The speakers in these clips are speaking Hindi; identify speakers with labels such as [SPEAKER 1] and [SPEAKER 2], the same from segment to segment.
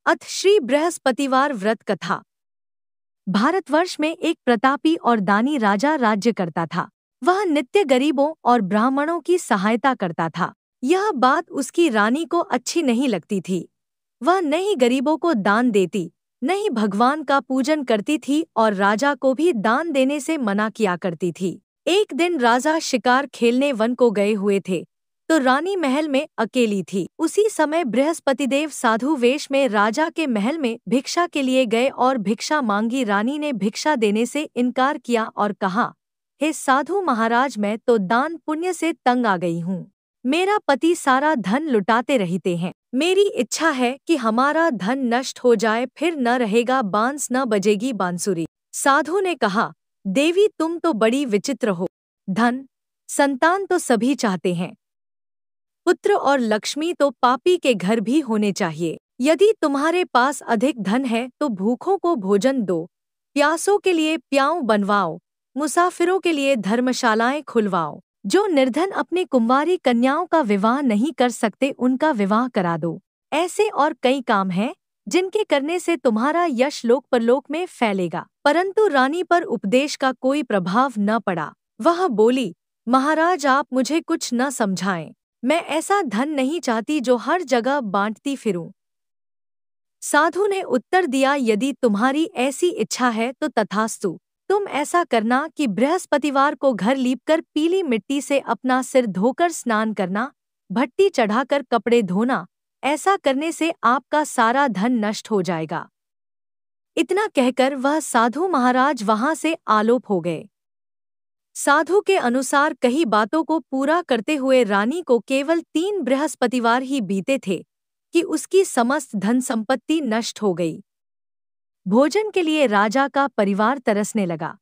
[SPEAKER 1] अथ श्री बृहस्पतिवार व्रत कथा। भारतवर्ष में एक प्रतापी और दानी राजा राज्य करता था। वह नित्य गरीबों और ब्राह्मणों की सहायता करता था। यह बात उसकी रानी को अच्छी नहीं लगती थी। वह न ही गरीबों को दान देती, न ही भगवान का पूजन करती थी और राजा को भी दान देने से मना किया करती थी। एक दिन राजा शिकार खेलने वन को गए हुए थे, तो रानी महल में अकेली थी। उसी समय बृहस्पतिदेव साधु वेश में राजा के महल में भिक्षा के लिए गए और भिक्षा मांगी। रानी ने भिक्षा देने से इनकार किया और कहा, हे साधु महाराज, मैं तो दान पुण्य से तंग आ गई हूँ। मेरा पति सारा धन लुटाते रहते हैं। मेरी इच्छा है कि हमारा धन नष्ट हो जाए, फिर न रहेगा बांस न बजेगी बांसुरी। साधु ने कहा, देवी तुम तो बड़ी विचित्र हो। धन संतान तो सभी चाहते हैं, पुत्र और लक्ष्मी तो पापी के घर भी होने चाहिए। यदि तुम्हारे पास अधिक धन है तो भूखों को भोजन दो, प्यासों के लिए प्याऊ बनवाओ, मुसाफिरों के लिए धर्मशालाएं खुलवाओ। जो निर्धन अपनी कुंवारी कन्याओं का विवाह नहीं कर सकते उनका विवाह करा दो। ऐसे और कई काम हैं जिनके करने से तुम्हारा यश लोक परलोक में फैलेगा। परंतु रानी पर उपदेश का कोई प्रभाव न पड़ा। वह बोली, महाराज आप मुझे कुछ न समझाएं। मैं ऐसा धन नहीं चाहती जो हर जगह बांटती फिरूं। साधु ने उत्तर दिया, यदि तुम्हारी ऐसी इच्छा है तो तथास्तु। तुम ऐसा करना कि बृहस्पतिवार को घर लीपकर पीली मिट्टी से अपना सिर धोकर स्नान करना, भट्टी चढ़ाकर कपड़े धोना। ऐसा करने से आपका सारा धन नष्ट हो जाएगा। इतना कहकर वह साधु महाराज वहां से आलोप हो गए। साधु के अनुसार कही बातों को पूरा करते हुए रानी को केवल 3 बृहस्पतिवार ही बीते थे कि उसकी समस्त धन संपत्ति नष्ट हो गई। भोजन के लिए राजा का परिवार तरसने लगा।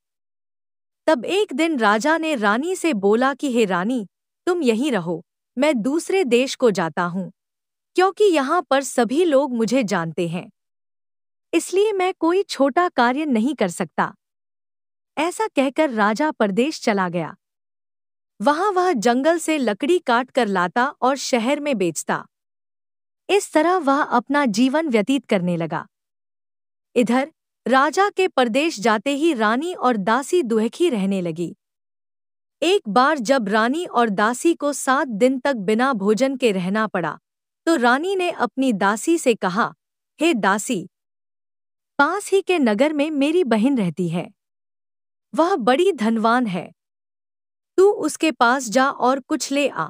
[SPEAKER 1] तब एक दिन राजा ने रानी से बोला कि हे रानी, तुम यहीं रहो, मैं दूसरे देश को जाता हूँ, क्योंकि यहाँ पर सभी लोग मुझे जानते हैं, इसलिए मैं कोई छोटा कार्य नहीं कर सकता। ऐसा कहकर राजा परदेश चला गया। वहां वह जंगल से लकड़ी काट कर लाता और शहर में बेचता। इस तरह वह अपना जीवन व्यतीत करने लगा। इधर राजा के परदेश जाते ही रानी और दासी दुखी रहने लगी। एक बार जब रानी और दासी को 7 दिन तक बिना भोजन के रहना पड़ा, तो रानी ने अपनी दासी से कहा, हे दासी, पास ही के नगर में मेरी बहन रहती है। वह बड़ी धनवान है। तू उसके पास जा और कुछ ले आ,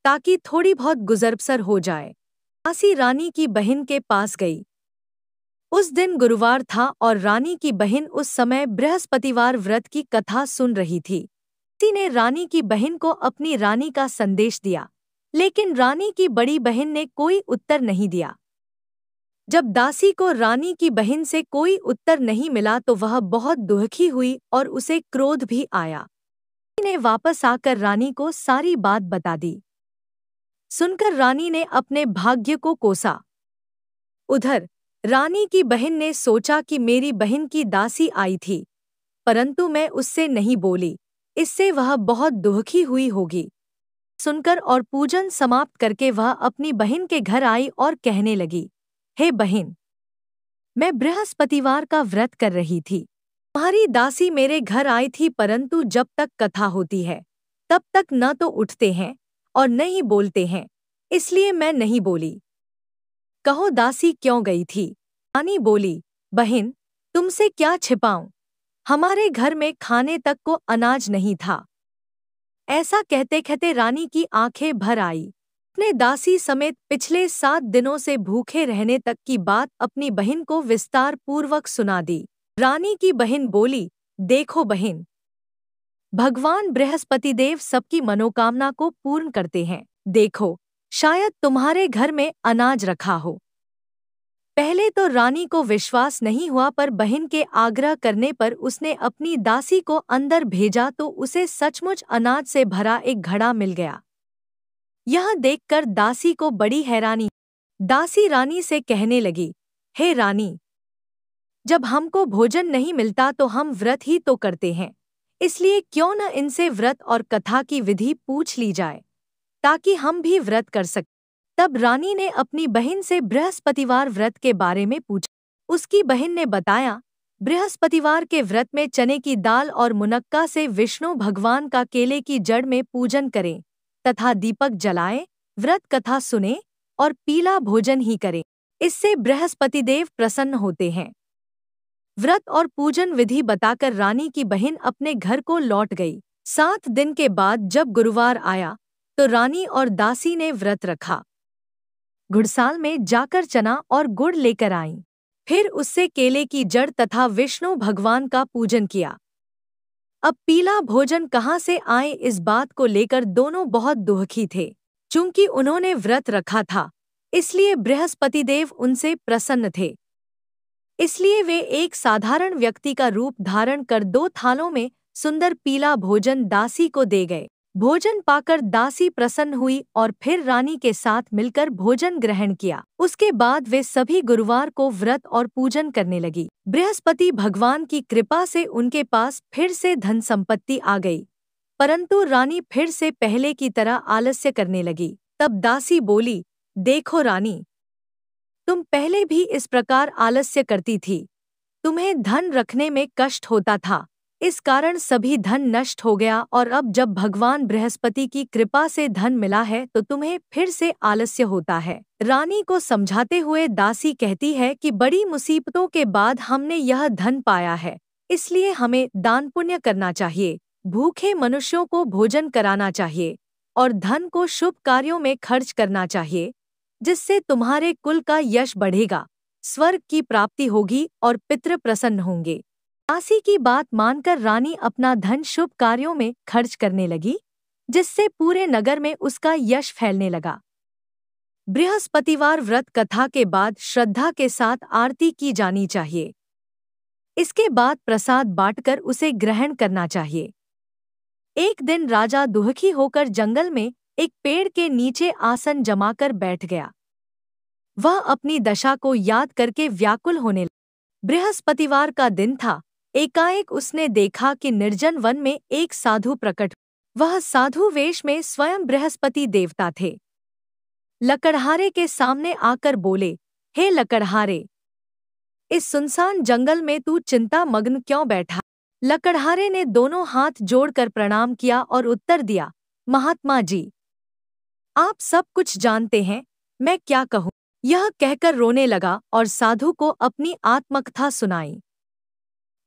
[SPEAKER 1] ताकि थोड़ी बहुत गुजर-बसर हो जाए। दासी रानी की बहन के पास गई। उस दिन गुरुवार था और रानी की बहन उस समय बृहस्पतिवार व्रत की कथा सुन रही थी। दासी ने रानी की बहन को अपनी रानी का संदेश दिया, लेकिन रानी की बड़ी बहन ने कोई उत्तर नहीं दिया। जब दासी को रानी की बहन से कोई उत्तर नहीं मिला तो वह बहुत दुखी हुई और उसे क्रोध भी आया। दासी ने वापस आकर रानी को सारी बात बता दी। सुनकर रानी ने अपने भाग्य को कोसा। उधर रानी की बहन ने सोचा कि मेरी बहन की दासी आई थी, परंतु मैं उससे नहीं बोली, इससे वह बहुत दुखी हुई होगी। सुनकर और पूजन समाप्त करके वह अपनी बहन के घर आई और कहने लगी, हे बहन, मैं बृहस्पतिवार का व्रत कर रही थी। तुम्हारी दासी मेरे घर आई थी, परंतु जब तक कथा होती है तब तक न तो उठते हैं और न ही बोलते हैं, इसलिए मैं नहीं बोली। कहो दासी क्यों गई थी? रानी बोली, बहन, तुमसे क्या छिपाऊं, हमारे घर में खाने तक को अनाज नहीं था। ऐसा कहते कहते रानी की आंखें भर आई। अपने दासी समेत पिछले 7 दिनों से भूखे रहने तक की बात अपनी बहन को विस्तार पूर्वक सुना दी। रानी की बहन बोली, देखो बहन, भगवान बृहस्पतिदेव सबकी मनोकामना को पूर्ण करते हैं। देखो, शायद तुम्हारे घर में अनाज रखा हो। पहले तो रानी को विश्वास नहीं हुआ, पर बहन के आग्रह करने पर उसने अपनी दासी को अंदर भेजा तो उसे सचमुच अनाज से भरा एक घड़ा मिल गया। यह देखकर दासी को बड़ी हैरानी। दासी रानी से कहने लगी, हे रानी, जब हमको भोजन नहीं मिलता तो हम व्रत ही तो करते हैं, इसलिए क्यों न इनसे व्रत और कथा की विधि पूछ ली जाए, ताकि हम भी व्रत कर सकें। तब रानी ने अपनी बहन से बृहस्पतिवार व्रत के बारे में पूछा। उसकी बहन ने बताया, बृहस्पतिवार के व्रत में चने की दाल और मुनक्का से विष्णु भगवान का केले की जड़ में पूजन करें तथा दीपक जलाएं, व्रत कथा सुने और पीला भोजन ही करें। इससे बृहस्पति देव प्रसन्न होते हैं। व्रत और पूजन विधि बताकर रानी की बहन अपने घर को लौट गई। 7 दिन के बाद जब गुरुवार आया तो रानी और दासी ने व्रत रखा। घुड़साल में जाकर चना और गुड़ लेकर आईं। फिर उससे केले की जड़ तथा विष्णु भगवान का पूजन किया। अब पीला भोजन कहाँ से आए, इस बात को लेकर दोनों बहुत दुखी थे। चूंकि उन्होंने व्रत रखा था, इसलिए बृहस्पति देव उनसे प्रसन्न थे। इसलिए वे एक साधारण व्यक्ति का रूप धारण कर 2 थालों में सुंदर पीला भोजन दासी को दे गए। भोजन पाकर दासी प्रसन्न हुई और फिर रानी के साथ मिलकर भोजन ग्रहण किया। उसके बाद वे सभी गुरुवार को व्रत और पूजन करने लगी। बृहस्पति भगवान की कृपा से उनके पास फिर से धन संपत्ति आ गई, परंतु रानी फिर से पहले की तरह आलस्य करने लगी। तब दासी बोली, देखो रानी, तुम पहले भी इस प्रकार आलस्य करती थी। तुम्हें धन रखने में कष्ट होता था, इस कारण सभी धन नष्ट हो गया, और अब जब भगवान बृहस्पति की कृपा से धन मिला है तो तुम्हें फिर से आलस्य होता है। रानी को समझाते हुए दासी कहती है कि बड़ी मुसीबतों के बाद हमने यह धन पाया है, इसलिए हमें दान पुण्य करना चाहिए, भूखे मनुष्यों को भोजन कराना चाहिए और धन को शुभ कार्यों में खर्च करना चाहिए, जिससे तुम्हारे कुल का यश बढ़ेगा, स्वर्ग की प्राप्ति होगी और पितृ प्रसन्न होंगे। दासी की बात मानकर रानी अपना धन शुभ कार्यों में खर्च करने लगी, जिससे पूरे नगर में उसका यश फैलने लगा। बृहस्पतिवार व्रत कथा के बाद श्रद्धा के साथ आरती की जानी चाहिए। इसके बाद प्रसाद बांटकर उसे ग्रहण करना चाहिए। एक दिन राजा दुखी होकर जंगल में एक पेड़ के नीचे आसन जमाकर बैठ गया। वह अपनी दशा को याद करके व्याकुल होने लगा। बृहस्पतिवार का दिन था। एकाएक उसने देखा कि निर्जन वन में एक साधु प्रकट। वह साधु वेश में स्वयं बृहस्पति देवता थे। लकड़हारे के सामने आकर बोले, हे लकड़हारे, इस सुनसान जंगल में तू चिंता मग्न क्यों बैठा? लकड़हारे ने दोनों हाथ जोड़कर प्रणाम किया और उत्तर दिया, महात्मा जी, आप सब कुछ जानते हैं, मैं क्या कहूँ? यह कहकर रोने लगा और साधु को अपनी आत्मकथा सुनाई।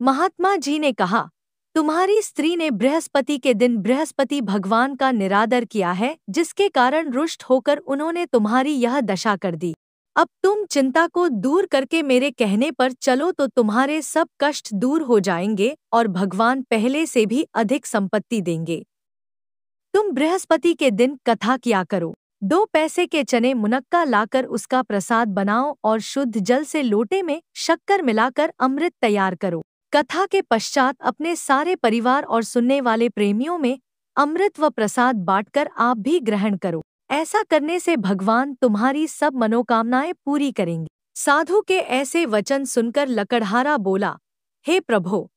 [SPEAKER 1] महात्मा जी ने कहा, तुम्हारी स्त्री ने बृहस्पति के दिन बृहस्पति भगवान का निरादर किया है, जिसके कारण रुष्ट होकर उन्होंने तुम्हारी यह दशा कर दी। अब तुम चिंता को दूर करके मेरे कहने पर चलो तो तुम्हारे सब कष्ट दूर हो जाएंगे और भगवान पहले से भी अधिक संपत्ति देंगे। तुम बृहस्पति के दिन कथा किया करो। 2 पैसे के चने मुनक्का लाकर उसका प्रसाद बनाओ और शुद्ध जल से लोटे में शक्कर मिलाकर अमृत तैयार करो। कथा के पश्चात अपने सारे परिवार और सुनने वाले प्रेमियों में अमृत व प्रसाद बांटकर आप भी ग्रहण करो। ऐसा करने से भगवान तुम्हारी सब मनोकामनाएं पूरी करेंगे। साधु के ऐसे वचन सुनकर लकड़हारा बोला, हे प्रभो,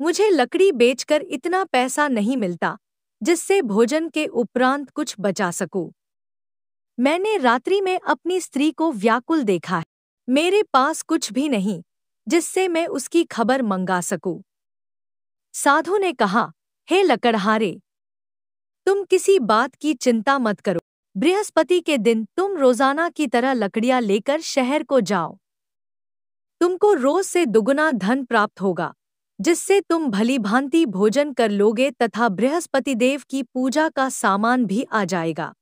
[SPEAKER 1] मुझे लकड़ी बेचकर इतना पैसा नहीं मिलता जिससे भोजन के उपरांत कुछ बचा सकूं। मैंने रात्रि में अपनी स्त्री को व्याकुल देखा है। मेरे पास कुछ भी नहीं जिससे मैं उसकी खबर मंगा सकूं। साधु ने कहा, हे लकड़हारे, तुम किसी बात की चिंता मत करो। बृहस्पति के दिन तुम रोजाना की तरह लकड़ियां लेकर शहर को जाओ। तुमको रोज से दुगुना धन प्राप्त होगा, जिससे तुम भली भांति भोजन कर लोगे तथा बृहस्पति देव की पूजा का सामान भी आ जाएगा।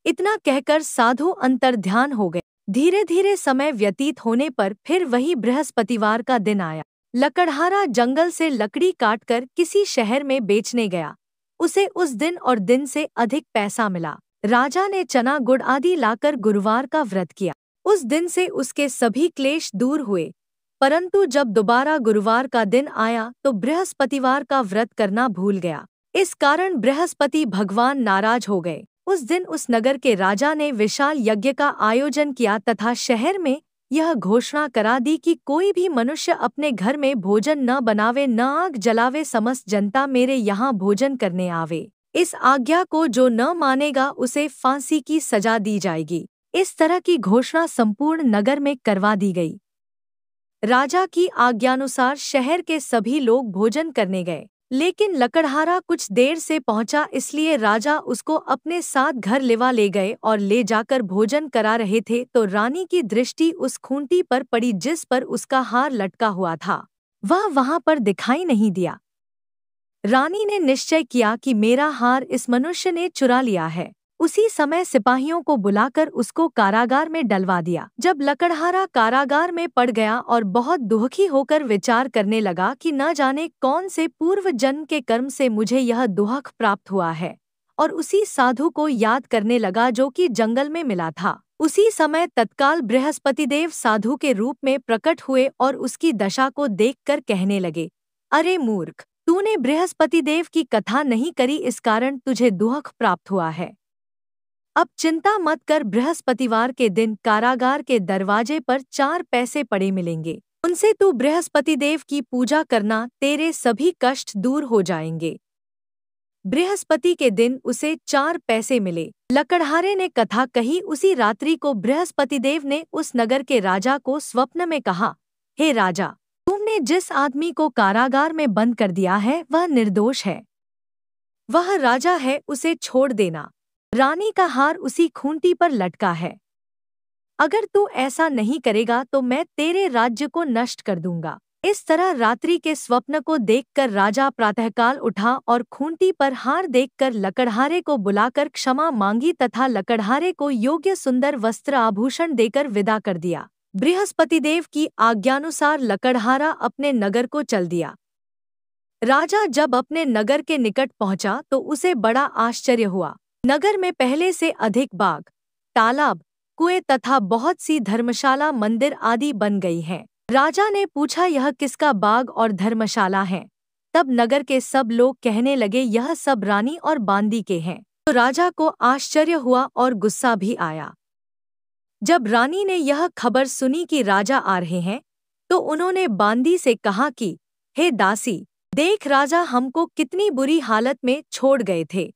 [SPEAKER 1] इतना कहकर साधु अंतर्ध्यान हो गए। धीरे धीरे समय व्यतीत होने पर फिर वही बृहस्पतिवार का दिन आया। लकड़हारा जंगल से लकड़ी काटकर किसी शहर में बेचने गया। उसे उस दिन और दिन से अधिक पैसा मिला। राजा ने चना गुड़ आदि लाकर गुरुवार का व्रत किया। उस दिन से उसके सभी क्लेश दूर हुए, परंतु जब दोबारा गुरुवार का दिन आया तो बृहस्पतिवार का व्रत करना भूल गया। इस कारण बृहस्पति भगवान नाराज हो गए। उस दिन उस नगर के राजा ने विशाल यज्ञ का आयोजन किया तथा शहर में यह घोषणा करा दी कि कोई भी मनुष्य अपने घर में भोजन न बनावे, न आग जलावे, समस्त जनता मेरे यहाँ भोजन करने आवे। इस आज्ञा को जो न मानेगा उसे फांसी की सजा दी जाएगी। इस तरह की घोषणा संपूर्ण नगर में करवा दी गई। राजा की आज्ञानुसार शहर के सभी लोग भोजन करने गए, लेकिन लकड़हारा कुछ देर से पहुंचा, इसलिए राजा उसको अपने साथ घर ले गए और ले जाकर भोजन करा रहे थे तो रानी की दृष्टि उस खूंटी पर पड़ी जिस पर उसका हार लटका हुआ था। वह वहां पर दिखाई नहीं दिया। रानी ने निश्चय किया कि मेरा हार इस मनुष्य ने चुरा लिया है। उसी समय सिपाहियों को बुलाकर उसको कारागार में डलवा दिया। जब लकड़हारा कारागार में पड़ गया और बहुत दुखी होकर विचार करने लगा कि न जाने कौन से पूर्व जन्म के कर्म से मुझे यह दुख प्राप्त हुआ है, और उसी साधु को याद करने लगा जो कि जंगल में मिला था। उसी समय तत्काल बृहस्पतिदेव साधु के रूप में प्रकट हुए और उसकी दशा को देखकर कहने लगे, अरे मूर्ख, तूने बृहस्पतिदेव की कथा नहीं करी, इस कारण तुझे दुख प्राप्त हुआ है। अब चिंता मत कर, बृहस्पतिवार के दिन कारागार के दरवाजे पर 4 पैसे पड़े मिलेंगे। उनसे तू बृहस्पतिदेव की पूजा करना, तेरे सभी कष्ट दूर हो जाएंगे। बृहस्पति के दिन उसे 4 पैसे मिले। लकड़हारे ने कथा कही। उसी रात्रि को बृहस्पतिदेव ने उस नगर के राजा को स्वप्न में कहा, हे राजा, तुमने जिस आदमी को कारागार में बंद कर दिया है वह निर्दोष है। वह राजा है, उसे छोड़ देना। रानी का हार उसी खूंटी पर लटका है। अगर तू ऐसा नहीं करेगा तो मैं तेरे राज्य को नष्ट कर दूंगा। इस तरह रात्रि के स्वप्न को देखकर राजा प्रातःकाल उठा और खूंटी पर हार देखकर लकड़हारे को बुलाकर क्षमा मांगी तथा लकड़हारे को योग्य सुंदर वस्त्र आभूषण देकर विदा कर दिया। बृहस्पतिदेव की आज्ञानुसार लकड़हारा अपने नगर को चल दिया। राजा जब अपने नगर के निकट पहुंचा तो उसे बड़ा आश्चर्य हुआ। नगर में पहले से अधिक बाग, तालाब, कुएं तथा बहुत सी धर्मशाला, मंदिर आदि बन गई हैं। राजा ने पूछा, यह किसका बाग और धर्मशाला है? तब नगर के सब लोग कहने लगे, यह सब रानी और बांदी के हैं। तो राजा को आश्चर्य हुआ और गुस्सा भी आया। जब रानी ने यह खबर सुनी कि राजा आ रहे हैं, तो उन्होंने बांदी से कहा कि हे दासी, देख राजा हमको कितनी बुरी हालत में छोड़ गए थे।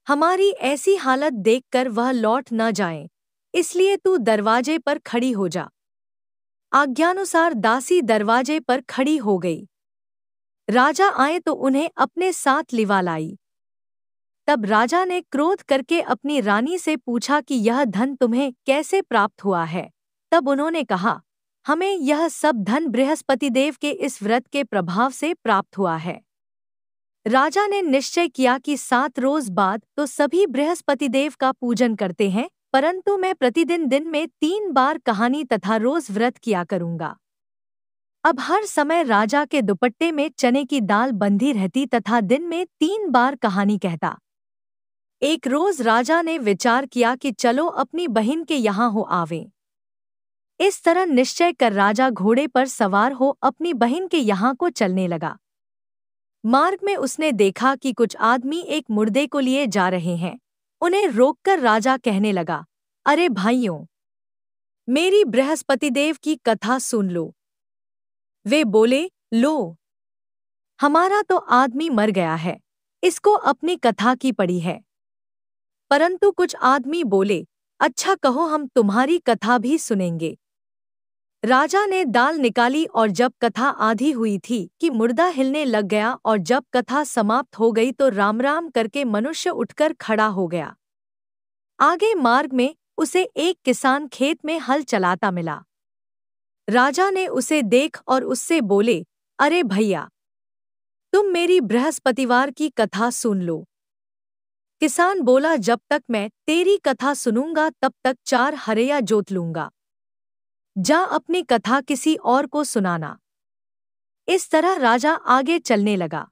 [SPEAKER 1] हमारी ऐसी हालत देखकर वह लौट न जाएं, इसलिए तू दरवाजे पर खड़ी हो जा। आज्ञानुसार दासी दरवाजे पर खड़ी हो गई। राजा आए तो उन्हें अपने साथ लिवा लाई। तब राजा ने क्रोध करके अपनी रानी से पूछा कि यह धन तुम्हें कैसे प्राप्त हुआ है? तब उन्होंने कहा, हमें यह सब धन बृहस्पतिदेव के इस व्रत के प्रभाव से प्राप्त हुआ है। राजा ने निश्चय किया कि 7 रोज बाद तो सभी बृहस्पतिदेव का पूजन करते हैं, परंतु मैं प्रतिदिन दिन में 3 बार कहानी तथा रोज व्रत किया करूंगा। अब हर समय राजा के दुपट्टे में चने की दाल बंधी रहती तथा दिन में 3 बार कहानी कहता। एक रोज राजा ने विचार किया कि चलो अपनी बहन के यहाँ हो आवें। इस तरह निश्चय कर राजा घोड़े पर सवार हो अपनी बहन के यहाँ को चलने लगा। मार्ग में उसने देखा कि कुछ आदमी एक मुर्दे को लिए जा रहे हैं। उन्हें रोककर राजा कहने लगा, अरे भाइयों, मेरी बृहस्पतिदेव की कथा सुन लो। वे बोले, लो, हमारा तो आदमी मर गया है, इसको अपनी कथा की पड़ी है। परंतु कुछ आदमी बोले, अच्छा कहो, हम तुम्हारी कथा भी सुनेंगे। राजा ने दाल निकाली और जब कथा आधी हुई थी कि मुर्दा हिलने लग गया, और जब कथा समाप्त हो गई तो राम राम करके मनुष्य उठकर खड़ा हो गया। आगे मार्ग में उसे एक किसान खेत में हल चलाता मिला। राजा ने उसे देख और उससे बोले, अरे भैया, तुम मेरी बृहस्पतिवार की कथा सुन लो। किसान बोला, जब तक मैं तेरी कथा सुनूंगा तब तक 4 हरया जोत लूंगा। जा अपनी कथा किसी और को सुनाना। इस तरह राजा आगे चलने लगा।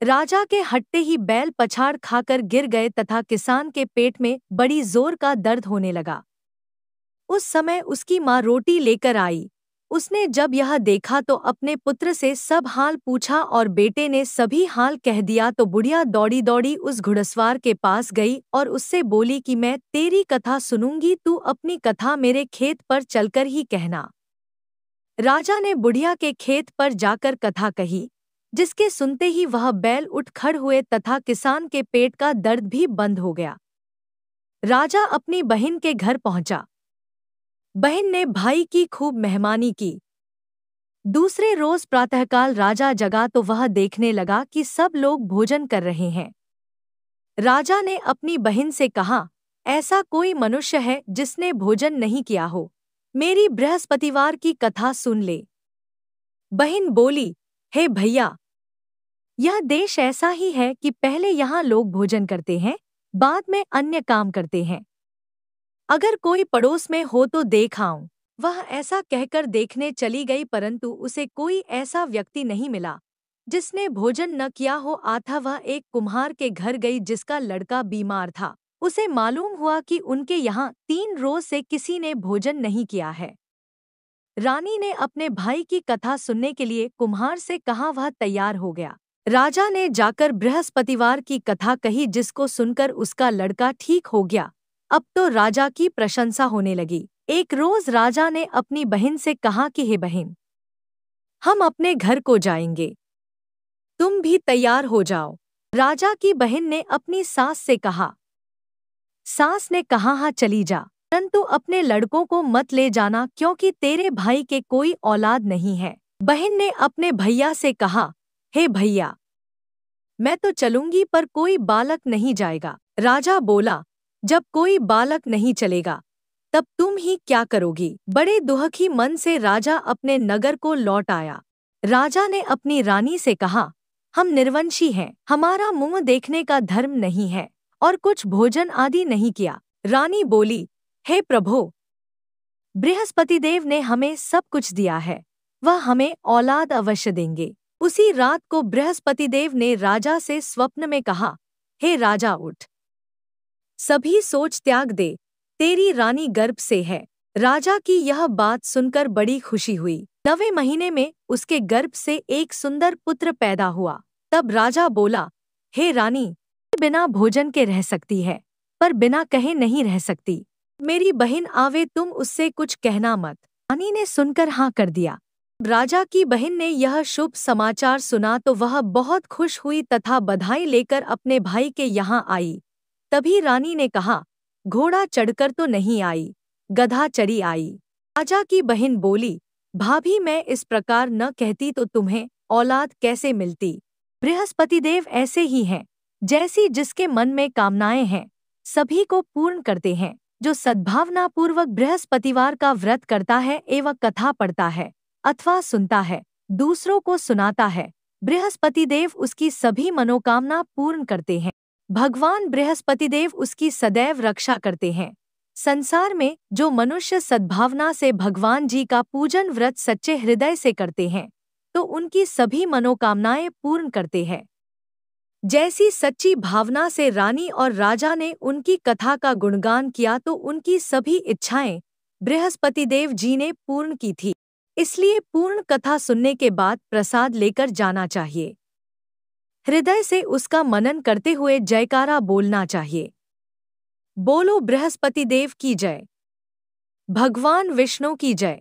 [SPEAKER 1] राजा के हटते ही बैल पछाड़ खाकर गिर गए तथा किसान के पेट में बड़ी जोर का दर्द होने लगा। उस समय उसकी माँ रोटी लेकर आई। उसने जब यह देखा तो अपने पुत्र से सब हाल पूछा और बेटे ने सभी हाल कह दिया तो बुढ़िया दौड़ी दौड़ी उस घुड़सवार के पास गई और उससे बोली कि मैं तेरी कथा सुनूंगी, तू अपनी कथा मेरे खेत पर चलकर ही कहना। राजा ने बुढ़िया के खेत पर जाकर कथा कही। जिसके सुनते ही वह बैल उठ खड़ हुए तथा किसान के पेट का दर्द भी बंद हो गया। राजा अपनी बहन के घर पहुंचा। बहन ने भाई की खूब मेहमानी की। दूसरे रोज प्रातःकाल राजा जगा तो वह देखने लगा कि सब लोग भोजन कर रहे हैं। राजा ने अपनी बहन से कहा, ऐसा कोई मनुष्य है जिसने भोजन नहीं किया हो, मेरी बृहस्पतिवार की कथा सुन ले। बहन बोली, हे भैया, यह देश ऐसा ही है कि पहले यहाँ लोग भोजन करते हैं, बाद में अन्य काम करते हैं। अगर कोई पड़ोस में हो तो देख आऊं। वह ऐसा कहकर देखने चली गई, परंतु उसे कोई ऐसा व्यक्ति नहीं मिला जिसने भोजन न किया हो। आता वह एक कुम्हार के घर गई जिसका लड़का बीमार था। उसे मालूम हुआ कि उनके यहाँ 3 रोज से किसी ने भोजन नहीं किया है। रानी ने अपने भाई की कथा सुनने के लिए कुम्हार से कहा, वह तैयार हो गया। राजा ने जाकर बृहस्पतिवार की कथा कही, जिसको सुनकर उसका लड़का ठीक हो गया। अब तो राजा की प्रशंसा होने लगी। एक रोज राजा ने अपनी बहन से कहा कि हे बहन, हम अपने घर को जाएंगे, तुम भी तैयार हो जाओ। राजा की बहन ने अपनी सास से कहा। सास ने कहा, हाँ चली जा, परंतु अपने लड़कों को मत ले जाना, क्योंकि तेरे भाई के कोई औलाद नहीं है। बहन ने अपने भैया से कहा, हे भैया, मैं तो चलूंगी पर कोई बालक नहीं जाएगा। राजा बोला, जब कोई बालक नहीं चलेगा तब तुम ही क्या करोगी। बड़े दुखी मन से राजा अपने नगर को लौट आया। राजा ने अपनी रानी से कहा, हम निर्वंशी हैं, हमारा मुंह देखने का धर्म नहीं है और कुछ भोजन आदि नहीं किया। रानी बोली, हे प्रभो, बृहस्पतिदेव ने हमें सब कुछ दिया है, वह हमें औलाद अवश्य देंगे। उसी रात को बृहस्पतिदेव ने राजा से स्वप्न में कहा, हे राजा उठ, सभी सोच त्याग दे, तेरी रानी गर्भ से है। राजा की यह बात सुनकर बड़ी खुशी हुई। 9वें महीने में उसके गर्भ से एक सुंदर पुत्र पैदा हुआ। तब राजा बोला, हे रानी, बिना भोजन के रह सकती है, पर बिना कहे नहीं रह सकती। मेरी बहन आवे, तुम उससे कुछ कहना मत। रानी ने सुनकर हाँ कर दिया। राजा की बहन ने यह शुभ समाचार सुना तो वह बहुत खुश हुई तथा बधाई लेकर अपने भाई के यहाँ आई। तभी रानी ने कहा, घोड़ा चढ़कर तो नहीं आई, गधा चढ़ी आई। राजा की बहन बोली, भाभी, मैं इस प्रकार न कहती तो तुम्हें औलाद कैसे मिलती। बृहस्पतिदेव ऐसे ही हैं, जैसी जिसके मन में कामनाएं हैं सभी को पूर्ण करते हैं। जो सद्भावना पूर्वक बृहस्पतिवार का व्रत करता है एवं कथा पढ़ता है अथवा सुनता है, दूसरों को सुनाता है, बृहस्पतिदेव उसकी सभी मनोकामना पूर्ण करते हैं। भगवान बृहस्पतिदेव उसकी सदैव रक्षा करते हैं। संसार में जो मनुष्य सद्भावना से भगवान जी का पूजन व्रत सच्चे हृदय से करते हैं तो उनकी सभी मनोकामनाएं पूर्ण करते हैं। जैसी सच्ची भावना से रानी और राजा ने उनकी कथा का गुणगान किया तो उनकी सभी इच्छाएं बृहस्पतिदेव जी ने पूर्ण की थी। इसलिए पूर्ण कथा सुनने के बाद प्रसाद लेकर जाना चाहिए। हृदय से उसका मनन करते हुए जयकारा बोलना चाहिए। बोलो बृहस्पतिदेव की जय, भगवान विष्णु की जय।